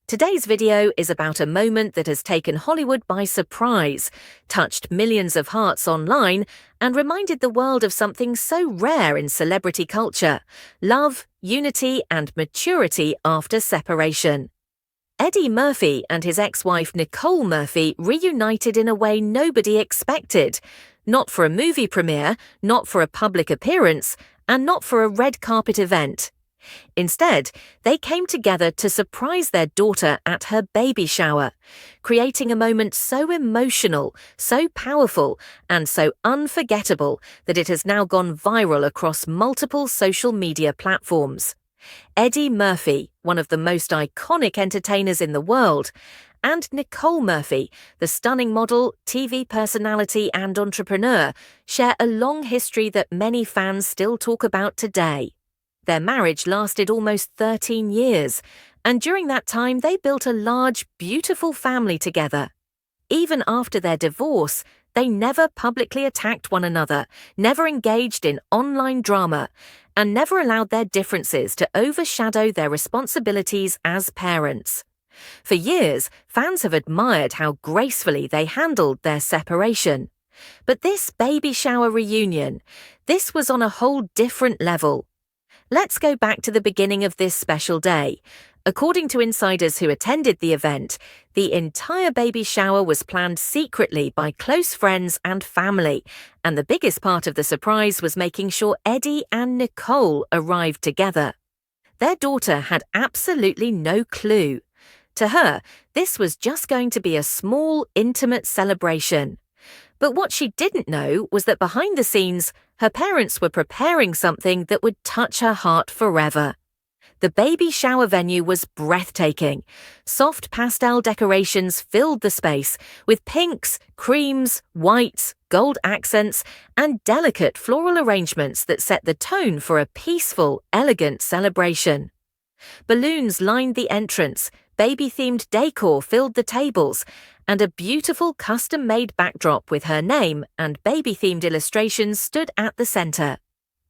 Today's video is about a moment that has taken Hollywood by surprise, touched millions of hearts online, and reminded the world of something so rare in celebrity culture: love, unity, and maturity after separation. Eddie Murphy and his ex-wife Nicole Murphy reunited in a way nobody expected. Not for a movie premiere, not for a public appearance, and not for a red carpet event. Instead, they came together to surprise their daughter at her baby shower, creating a moment so emotional, so powerful, and so unforgettable that it has now gone viral across multiple social media platforms. Eddie Murphy, one of the most iconic entertainers in the world, and Nicole Murphy, the stunning model, TV personality, and entrepreneur, share a long history that many fans still talk about today. Their marriage lasted almost 13 years, and during that time they built a large, beautiful family together. Even after their divorce, they never publicly attacked one another, never engaged in online drama, and never allowed their differences to overshadow their responsibilities as parents. For years, fans have admired how gracefully they handled their separation. But this baby shower reunion, this was on a whole different level. Let's go back to the beginning of this special day. According to insiders who attended the event, the entire baby shower was planned secretly by close friends and family, and the biggest part of the surprise was making sure Eddie and Nicole arrived together. Their daughter had absolutely no clue. To her, this was just going to be a small, intimate celebration. But what she didn't know was that behind the scenes, her parents were preparing something that would touch her heart forever. The baby shower venue was breathtaking. Soft pastel decorations filled the space with pinks, creams, whites, gold accents, and delicate floral arrangements that set the tone for a peaceful, elegant celebration. Balloons lined the entrance, baby-themed decor filled the tables, and a beautiful custom-made backdrop with her name and baby-themed illustrations stood at the center.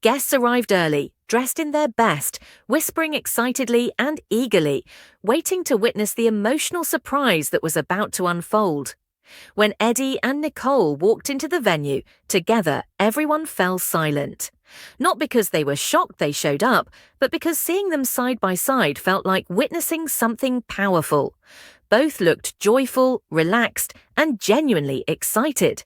Guests arrived early, dressed in their best, whispering excitedly and eagerly, waiting to witness the emotional surprise that was about to unfold. When Eddie and Nicole walked into the venue, together everyone fell silent. Not because they were shocked they showed up, but because seeing them side by side felt like witnessing something powerful. Both looked joyful, relaxed, and genuinely excited.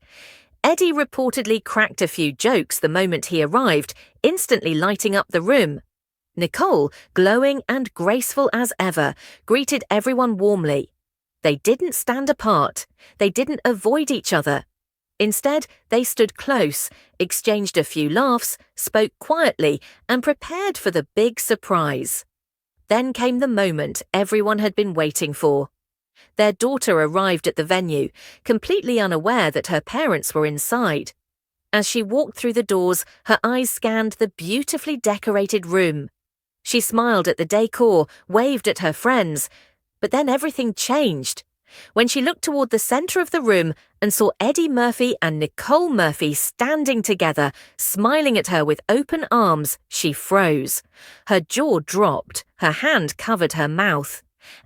Eddie reportedly cracked a few jokes the moment he arrived, instantly lighting up the room. Nicole, glowing and graceful as ever, greeted everyone warmly. They didn't stand apart. They didn't avoid each other. Instead, they stood close, exchanged a few laughs, spoke quietly, and prepared for the big surprise. Then came the moment everyone had been waiting for. Their daughter arrived at the venue, completely unaware that her parents were inside. As she walked through the doors, her eyes scanned the beautifully decorated room. She smiled at the decor, waved at her friends, but then everything changed. When she looked toward the center of the room and saw Eddie Murphy and Nicole Murphy standing together, smiling at her with open arms, she froze. Her jaw dropped, her hand covered her mouth.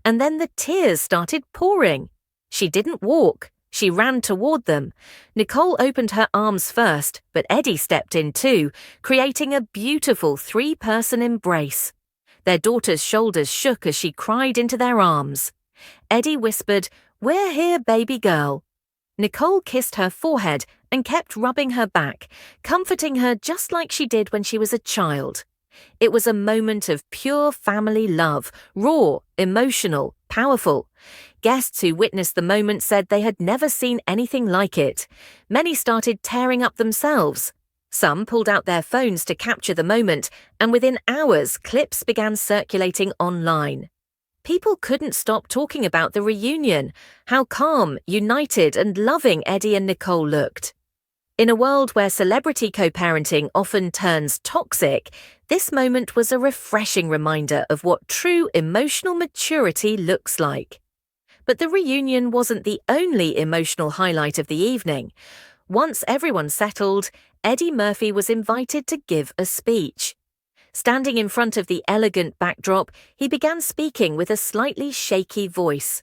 And then the tears started pouring. She didn't walk. She ran toward them. Nicole opened her arms first, but Eddie stepped in too, creating a beautiful three-person embrace. Their daughter's shoulders shook as she cried into their arms. Eddie whispered, "We're here, baby girl." Nicole kissed her forehead and kept rubbing her back, comforting her just like she did when she was a child. It was a moment of pure family love, raw, emotional, powerful. Guests who witnessed the moment said they had never seen anything like it. Many started tearing up themselves. Some pulled out their phones to capture the moment, and within hours, clips began circulating online. People couldn't stop talking about the reunion, how calm, united, and loving Eddie and Nicole looked. In a world where celebrity co-parenting often turns toxic, this moment was a refreshing reminder of what true emotional maturity looks like. But the reunion wasn't the only emotional highlight of the evening. Once everyone settled, Eddie Murphy was invited to give a speech. Standing in front of the elegant backdrop, he began speaking with a slightly shaky voice.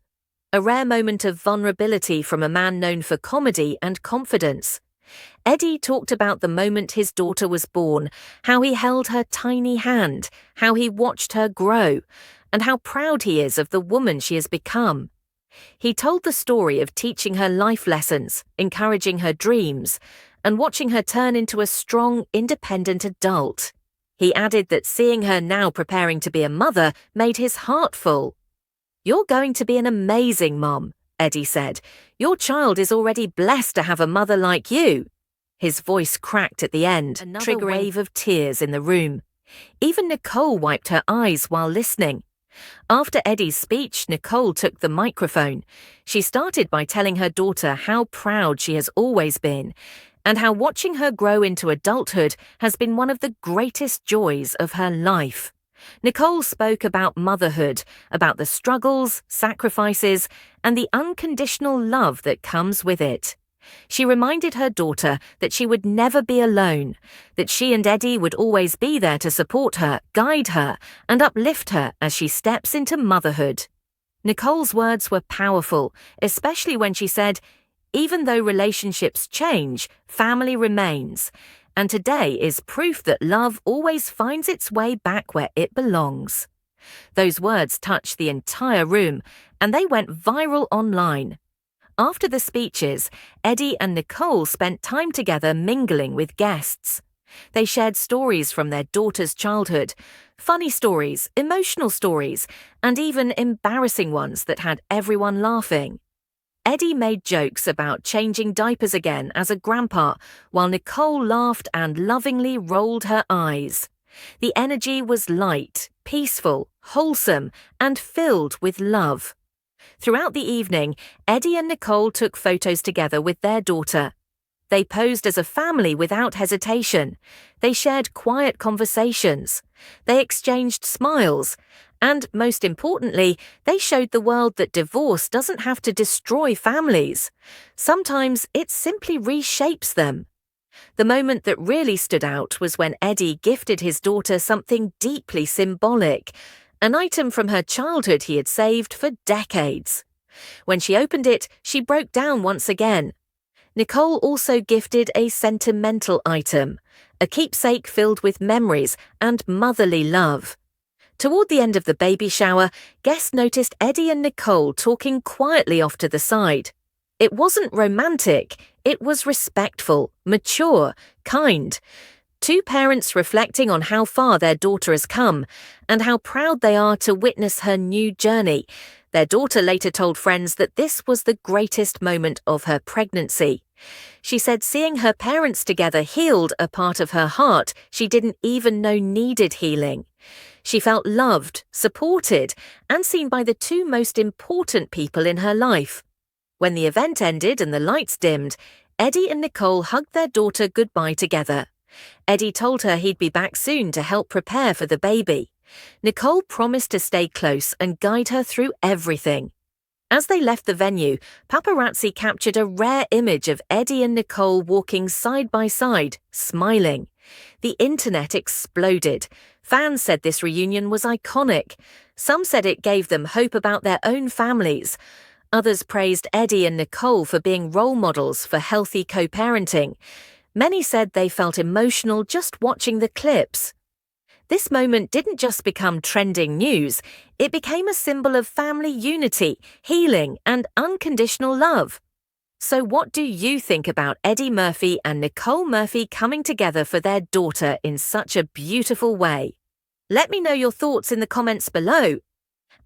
A rare moment of vulnerability from a man known for comedy and confidence. Eddie talked about the moment his daughter was born, how he held her tiny hand, how he watched her grow, and how proud he is of the woman she has become. He told the story of teaching her life lessons, encouraging her dreams, and watching her turn into a strong, independent adult. He added that seeing her now preparing to be a mother made his heart full. "You're going to be an amazing mom," Eddie said. "Your child is already blessed to have a mother like you." His voice cracked at the end, triggering a wave of tears in the room. Even Nicole wiped her eyes while listening. After Eddie's speech, Nicole took the microphone. She started by telling her daughter how proud she has always been, and how watching her grow into adulthood has been one of the greatest joys of her life. Nicole spoke about motherhood, about the struggles, sacrifices, and the unconditional love that comes with it. She reminded her daughter that she would never be alone, that she and Eddie would always be there to support her, guide her, and uplift her as she steps into motherhood. Nicole's words were powerful, especially when she said, "Even though relationships change, family remains. And today is proof that love always finds its way back where it belongs." Those words touched the entire room, and they went viral online. After the speeches, Eddie and Nicole spent time together mingling with guests. They shared stories from their daughter's childhood, funny stories, emotional stories, and even embarrassing ones that had everyone laughing. Eddie made jokes about changing diapers again as a grandpa, while Nicole laughed and lovingly rolled her eyes. The energy was light, peaceful, wholesome, and filled with love. Throughout the evening, Eddie and Nicole took photos together with their daughter. They posed as a family without hesitation. They shared quiet conversations. They exchanged smiles. And most importantly, they showed the world that divorce doesn't have to destroy families. Sometimes it simply reshapes them. The moment that really stood out was when Eddie gifted his daughter something deeply symbolic, an item from her childhood he had saved for decades. When she opened it, she broke down once again. Nicole also gifted a sentimental item, a keepsake filled with memories and motherly love. Toward the end of the baby shower, guests noticed Eddie and Nicole talking quietly off to the side. It wasn't romantic, it was respectful, mature, kind. Two parents reflecting on how far their daughter has come and how proud they are to witness her new journey. Their daughter later told friends that this was the greatest moment of her pregnancy. She said seeing her parents together healed a part of her heart she didn't even know needed healing. She felt loved, supported, and seen by the two most important people in her life. When the event ended and the lights dimmed, Eddie and Nicole hugged their daughter goodbye together. Eddie told her he'd be back soon to help prepare for the baby. Nicole promised to stay close and guide her through everything. As they left the venue, paparazzi captured a rare image of Eddie and Nicole walking side by side, smiling. The internet exploded. Fans said this reunion was iconic. Some said it gave them hope about their own families. Others praised Eddie and Nicole for being role models for healthy co-parenting. Many said they felt emotional just watching the clips. This moment didn't just become trending news, it became a symbol of family unity, healing, and unconditional love. So what do you think about Eddie Murphy and Nicole Murphy coming together for their daughter in such a beautiful way? Let me know your thoughts in the comments below.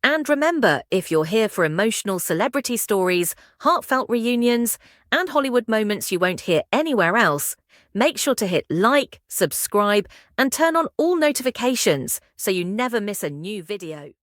And remember, if you're here for emotional celebrity stories, heartfelt reunions, and Hollywood moments you won't hear anywhere else, make sure to hit like, subscribe, and turn on all notifications so you never miss a new video.